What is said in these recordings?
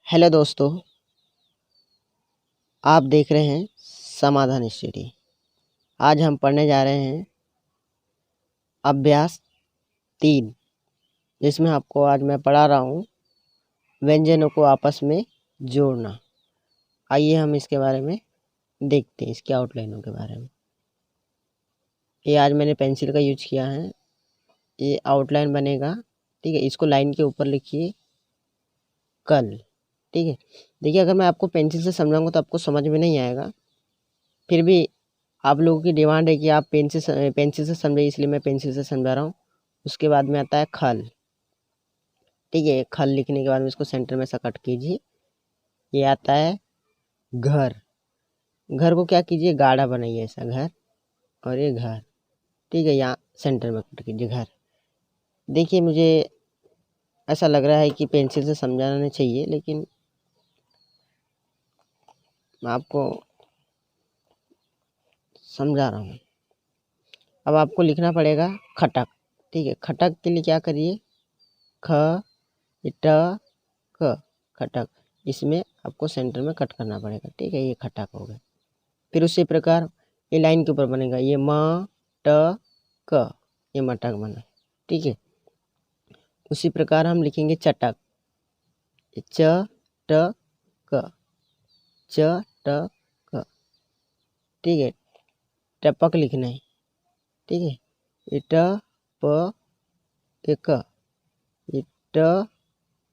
Hello दोस्तों, आप देख रहे हैं समाधान स्टडी। आज हम पढ़ने जा रहे हैं अभ्यास 3, जिसमें आपको आज मैं पढ़ा रहा हूँ व्यंजनों को आपस में जोड़ना। आइए हम इसके बारे में देखते हैं, इसके आउटलाइनों के बारे में। ये आज मैंने पेंसिल का यूज किया है। ये आउटलाइन बनेगा, ठीक है। इसको लाइन के ऊपर लिखिए कल, ठीक है। देखिए, अगर मैं आपको पेंसिल से समझाऊंगा तो आपको समझ में नहीं आएगा। फिर भी आप लोगों की डिमांड है कि आप पेंसिल से समझे, इसलिए मैं पेंसिल से समझा रहा हूँ। उसके बाद में आता है खल, ठीक है। खल लिखने के बाद में इसको सेंटर में से कट कीजिए। ये आता है घर। घर को क्या कीजिए, गाढ़ा बनाइए ऐसा, घर। और ये घर, ठीक है। यहाँ सेंटर में कट कीजिए घर। देखिए, मुझे ऐसा लग रहा है कि पेंसिल से समझाना नहीं चाहिए, लेकिन मैं आपको समझा रहा हूँ। अब आपको लिखना पड़ेगा खटक, ठीक है। खटक के लिए क्या करिए, ख ट क, खटक। इसमें आपको सेंटर में कट करना पड़ेगा, ठीक है। ये खटक हो गया। फिर उसी प्रकार ये लाइन के ऊपर बनेगा, ये म ट क, ये मटक बना, ठीक है। उसी प्रकार हम लिखेंगे चटक, च ट क, च ट क, ठीक है। टपक लिखना है, ठीक है। ये ट प क, ये ट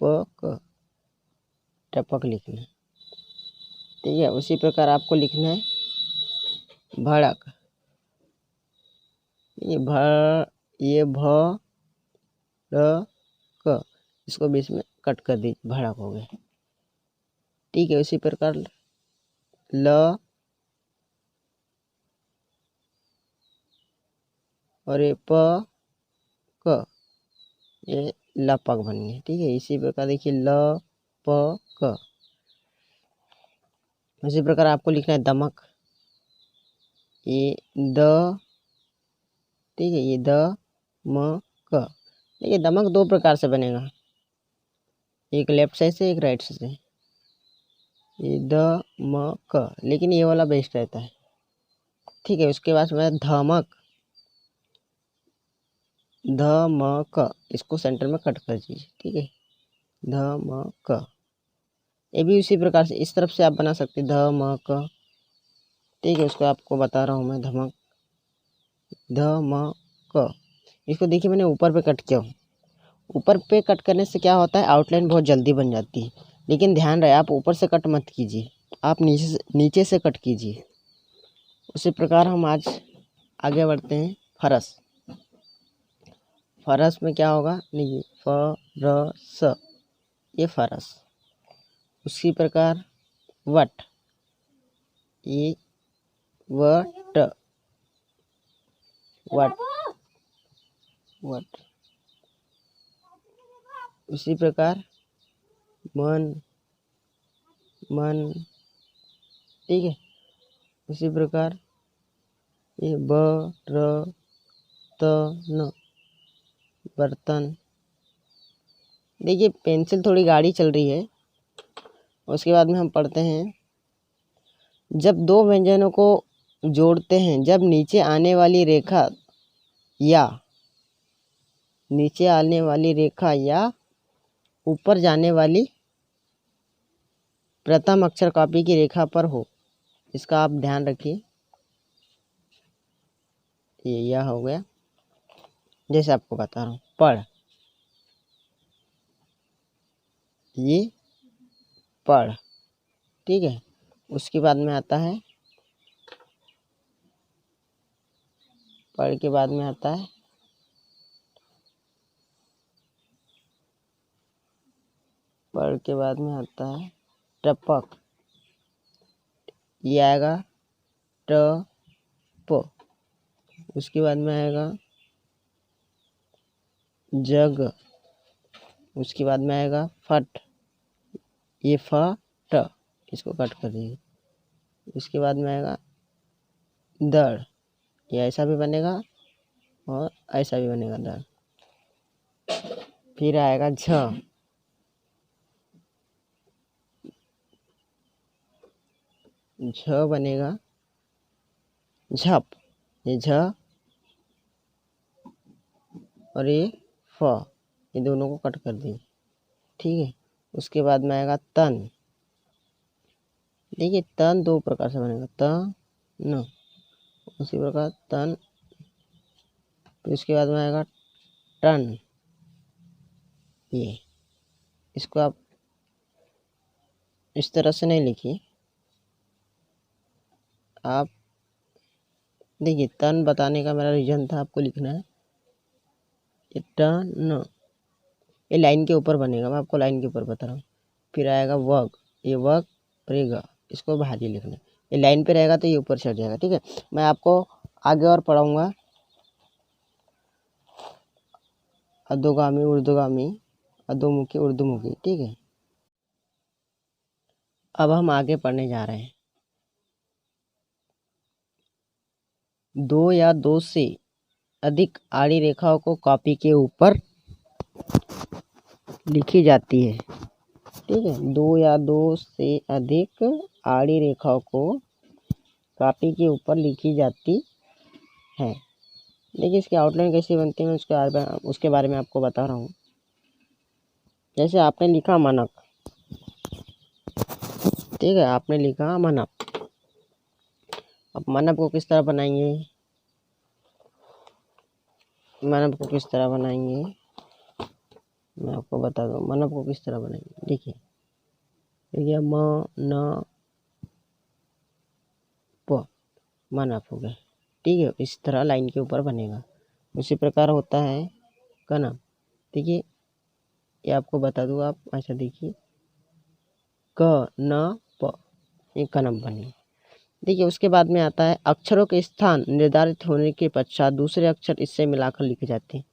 प क, टपक लिखना है, ठीक है। उसी प्रकार आपको लिखना है भड़क। ये भ र क, इसको बीच में कट कर दीजिए, भड़क हो गया, ठीक है। उसी प्रकार ल और ये प क, ये लपक बन गया, ठीक है। इसी प्रकार देखिए ल प क। उसी प्रकार आपको लिखना है दमक, ये द, ठीक है। ये द म क। देखिए, दमक दो प्रकार से बनेगा, एक लेफ्ट साइड से, एक राइट साइड से। ये द म क, लेकिन ये वाला बेस्ट रहता है, ठीक है। उसके बाद में धमक, ध म क, इसको सेंटर में कट कर दीजिए, ठीक है। ध म क। ये भी उसी प्रकार से इस तरफ से आप बना सकते, ध म क, ठीक है। उसको आपको बता रहा हूँ मैं, धमक, ध म क। इसको देखिए, मैंने ऊपर पे कट किया। ऊपर पे कट करने से क्या होता है, आउटलाइन बहुत जल्दी बन जाती है। लेकिन ध्यान रहे, आप ऊपर से कट मत कीजिए, आप नीचे से कट कीजिए। उसी प्रकार हम आज आगे बढ़ते हैं फरस। फरस में क्या होगा, देखिए फ र स, ये फरस। उसी प्रकार वट, ये व ट, वट, वट। उसी प्रकार मन, मन, ठीक है। उसी प्रकार ये ब र त न, बर्तन। देखिए, पेंसिल थोड़ी गाढ़ी चल रही है। उसके बाद में हम पढ़ते हैं, जब दो व्यंजनों को जोड़ते हैं, जब नीचे आने वाली रेखा या ऊपर जाने वाली प्रथम अक्षर कॉपी की रेखा पर हो। इसका आप ध्यान रखिए। ये यह हो गया, जैसे आपको बता रहा हूँ, पढ़, ये पढ़, ठीक है। उसके बाद में आता है, पढ़ के बाद में आता है पढ़ के बाद में आता है टपक। ये आएगा ट प। उसके बाद में आएगा जग। उसके बाद में आएगा फट, ये फ ट, इसको कट कर दीजिए। उसके बाद में आएगा दड़, ये ऐसा भी बनेगा और ऐसा भी बनेगा, दड़। फिर आएगा झ, झ बनेगा झप, ये झ और ये फ, ये दोनों को कट कर दिए, ठीक है। उसके बाद में आएगा तन। देखिए तन दो प्रकार से बनेगा, त न, उसी प्रकार तन। फिर उसके बाद में आएगा टन। ये इसको आप इस तरह से नहीं लिखिए, आप देखिए तन बताने का मेरा रीजन था, आपको लिखना है ये टन, ये लाइन के ऊपर बनेगा, मैं आपको लाइन के ऊपर बता रहा हूँ। फिर आएगा वग, ये वग रहेगा, इसको बाहर ही लिखना है। ये लाइन पे रहेगा तो ये ऊपर चढ़ जाएगा, ठीक है। मैं आपको आगे और पढ़ाऊँगा। अधोगामी ऊर्ध्वगामी, अधोमुखी ऊर्ध्वमुखी, ठीक है। अब हम आगे पढ़ने जा रहे हैं। दो या दो से अधिक आड़ी रेखाओं को कॉपी के ऊपर लिखी जाती है, ठीक है। दो या दो से अधिक आड़ी रेखाओं को कॉपी के ऊपर लिखी जाती है। देखिए इसकी आउटलाइन कैसे बनती है, मैं उसके बारे में आपको बता रहा हूँ। जैसे आपने लिखा मानक, ठीक है, आपने लिखा मानक। अब मानव को किस तरह बनाएंगे, मानव को किस तरह बनाएंगे मैं आपको बता दूं। मानव को किस तरह बनाएंगे, देखिए म न प, मानव हो गया, ठीक है। इस तरह लाइन के ऊपर बनेगा। उसी प्रकार होता है कनम। देखिए ये आपको बता दूं, आप ऐसा देखिए क न प, ये कनम बनेगा। देखिए उसके बाद में आता है अक्षरों के स्थान निर्धारित होने के पश्चात दूसरे अक्षर इससे मिलाकर लिखे जाते हैं।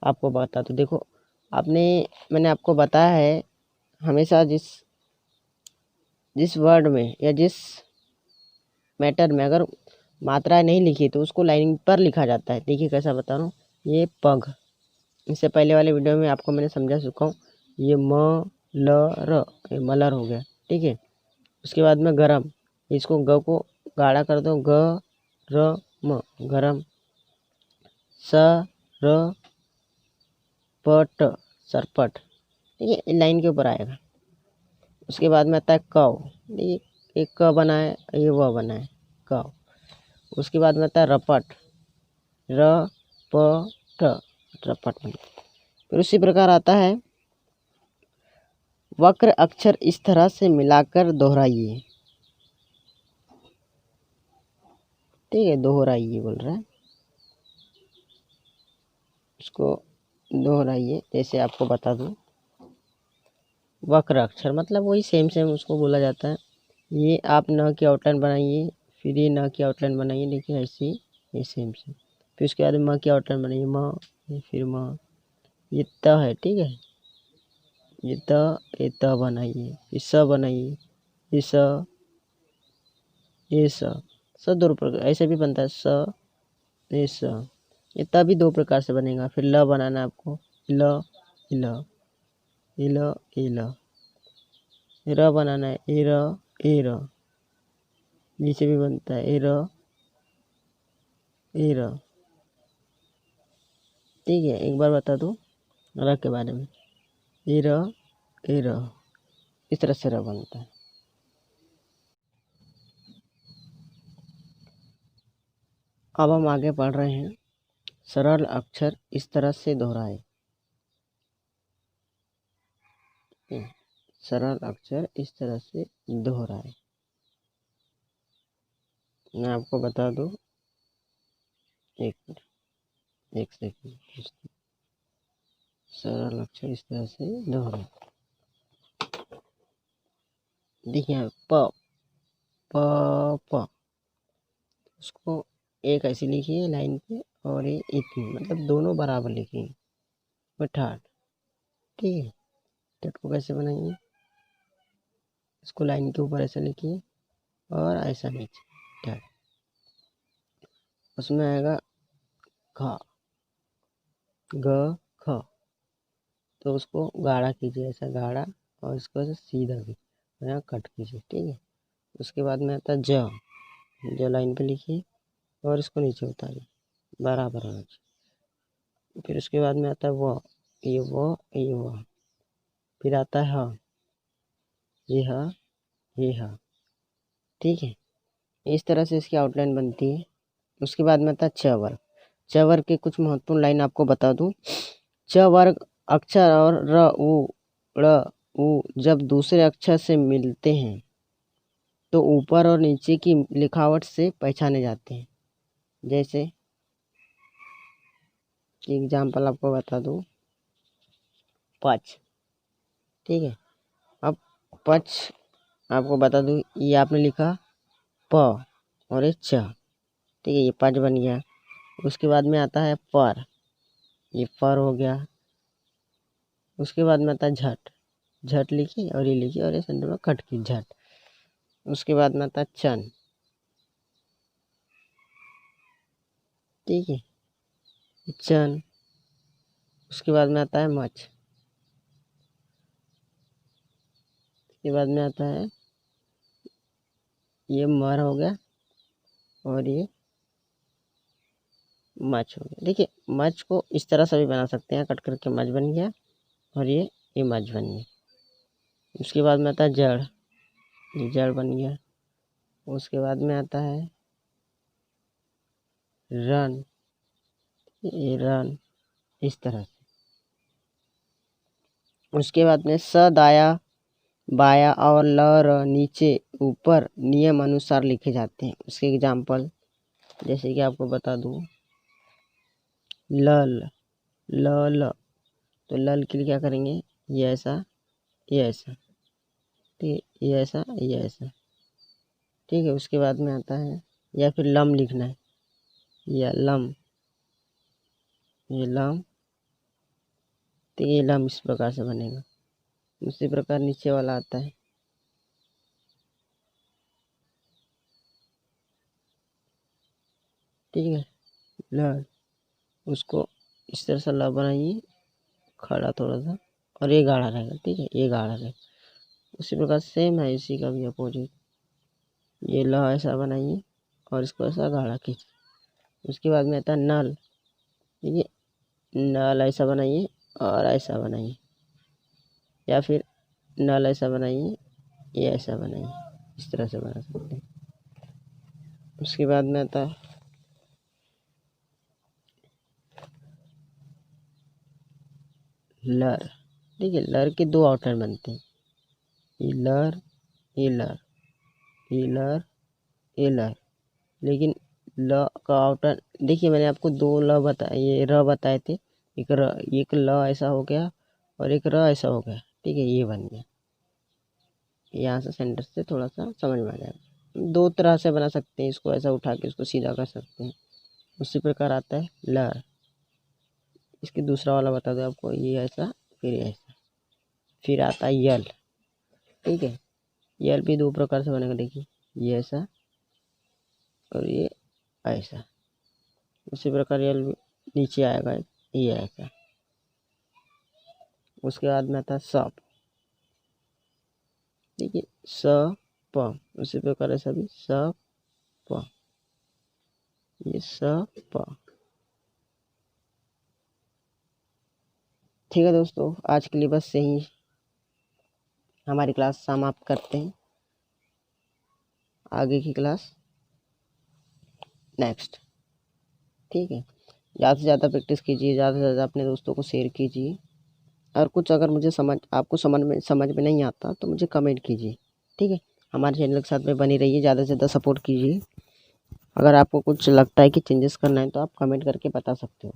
आपको बता तो देखो, मैंने आपको बताया है हमेशा जिस वर्ड में या जिस मैटर में अगर मात्राएं नहीं लिखी तो उसको लाइन पर लिखा जाता है। देखिए कैसा बता रहा हूँ, ये पग, इससे पहले वाले वीडियो में आपको मैंने समझा चुका हूँ। ये म ल र, ये मलर हो गया, ठीक है। उसके बाद में गरम, इसको ग को गाढ़ा कर दो, ग र म, गरम। स र प ट, सरपट, ठीक है, लाइन के ऊपर आएगा। उसके बाद में आता है कव, देखिए एक क बना है, ये व बना है, कव। उसके बाद में आता है रपट, र प ट, रपट बना। फिर उसी प्रकार आता है वक्र अक्षर इस तरह से मिलाकर दोहराइए, ठीक है, दोहराइए बोल रहा है, इसको दोहराइए। जैसे आपको बता दूं, वक्र अक्षर मतलब वही सेम उसको बोला जाता है। ये आप न की आउटलाइन बनाइए, फिर ये न की आउटलाइन बनाइए, देखिए ऐसे ये सेम। फिर उसके बाद म की आउटलाइन बनाइए, म, फिर म, ये त है, ठीक है, ये त बनाइए, ये स बनाइए, ये स, ये स दो प्रकार ऐसे भी बनता है, स, ये स। ये त भी दो प्रकार से बनेगा। फिर ल बनाना है आपको, ल, ल, ल, ल। र बनाना है, ए र, ए र, नीचे भी बनता है ए र, ए र, ठीक है। एक बार बता दूं र के बारे में, ए र, ए र, इस तरह से र बनता है। अब हम आगे पढ़ रहे हैं सरल अक्षर इस तरह से दोहराए, सरल अक्षर इस तरह से दोहराए। मैं आपको बता दूं, एक सेकंड, सरल अक्षर इस तरह से दोहराए। देखिए प, प, उसको एक ऐसी लिखिए लाइन पे, और ये इतनी, मतलब दोनों बराबर लिखिए, ठाट, ठीक है। ठाट को कैसे बनाएंगे, इसको लाइन के ऊपर ऐसा लिखिए और ऐसा नीचे, ठाट। उसमें आएगा ख, ग, ख, तो उसको गाढ़ा कीजिए, ऐसा गाढ़ा, और इसको ऐसे सीधा कीजिए, यहाँ कट कीजिए, ठीक है। उसके बाद में आता है ज लाइन पे लिखिए और इसको नीचे उतारिए, बराबर होना चाहिए। फिर उसके बाद में आता है वो, ये वो, ये वो। फिर आता है ह, ये ह, ये ह। ठीक है, इस तरह से इसकी आउटलाइन बनती है। उसके बाद में आता है च वर्ग। च वर्ग के कुछ महत्वपूर्ण लाइन आपको बता दूं। च वर्ग अक्षर और र उ जब दूसरे अक्षर से मिलते हैं तो ऊपर और नीचे की लिखावट से पहचाने जाते हैं। जैसे कि एग्जाम्पल आपको बता दूं, पच। ठीक है, अब पच आपको बता दूं, ये आपने लिखा प और ये च। ठीक है, ये पच बन गया। उसके बाद में आता है पर, ये पर हो गया। उसके बाद में आता है झट, झट लिखी और ये लिखी और ये सेंटर में कट की, झट। उसके बाद में आता है चन। ठीक है, चन। उसके बाद में आता है मच। उसके बाद में आता है ये मर हो गया और ये मच हो गया। देखिए, मच को इस तरह से भी बना सकते हैं, कट करके मच बन गया और ये मच बन गया। उसके बाद में आता है जड़, ये जड़ बन गया। उसके बाद में आता है रन, ये रन, इस तरह से। उसके बाद में स दाया बाया और ल र नीचे ऊपर नियम अनुसार लिखे जाते हैं। उसके एग्जाम्पल जैसे कि आपको बता दूं, लल, ल ल, तो लल के लिए क्या करेंगे, ये ऐसा, ये ऐसा। ठीक है, ये ऐसा, ये ऐसा। ठीक है, उसके बाद में आता है, या फिर लम लिखना है, या लम, ये लम। तो ये लम इस प्रकार से बनेगा। उसी प्रकार नीचे वाला आता है, ठीक है, ल, उसको इस तरह से ल बनाइए, खड़ा थोड़ा सा, और ये गाढ़ा रहेगा। ठीक है, ये गाढ़ा रहेगा। उसी प्रकार सेम है इसी का भी अपोजिट, ये ल ऐसा बनाइए और इसको ऐसा गाढ़ा खींचिए। उसके बाद में आता है नल। ठीक है, नल ऐसा बनाइए और ऐसा बनाइए, या फिर नल ऐसा बनाइए, ये ऐसा बनाइए, इस तरह से बना सकते हैं। उसके बाद में आता है लर। ठीक है, लर के दो आउटलाइन बनते हैं, ये लर, ये लर, ये लर, ये लर। लेकिन ल का आउटलाइन देखिए, मैंने आपको दो ल बताए, ये र बताए थे। एक ल ऐसा हो गया और एक र ऐसा हो गया। ठीक है, ये बन गया। यहाँ से सेंटर से थोड़ा सा समझ में आ जाएगा। दो तरह से बना सकते हैं, इसको ऐसा उठा के इसको सीधा कर सकते हैं। उसी प्रकार आता है लर। इसके दूसरा वाला बता दो आपको, ये ऐसा, फिर ये ऐसा। फिर आता है यल। ठीक है, यल भी दो प्रकार से बनेगा, देखिए, ये ऐसा और ये ऐसा। उसी प्रकार यल नीचे आएगा, ये ऐसा। उसके बाद में आता है सप। ठीक है, स प, उसी प्रकार ऐसा भी स प, ये स प। ठीक है दोस्तों, आज के लिए बस यही हमारी क्लास समाप्त करते हैं। आगे की क्लास नेक्स्ट। ठीक है, ज़्यादा से ज़्यादा प्रैक्टिस कीजिए, ज़्यादा से ज़्यादा अपने दोस्तों को शेयर कीजिए। और कुछ अगर मुझे आपको समझ में नहीं आता तो मुझे कमेंट कीजिए। ठीक है, हमारे चैनल के साथ में बनी रहिए, ज़्यादा से ज़्यादा सपोर्ट कीजिए। अगर आपको कुछ लगता है कि चेंजेस करना है तो आप कमेंट करके बता सकते हो।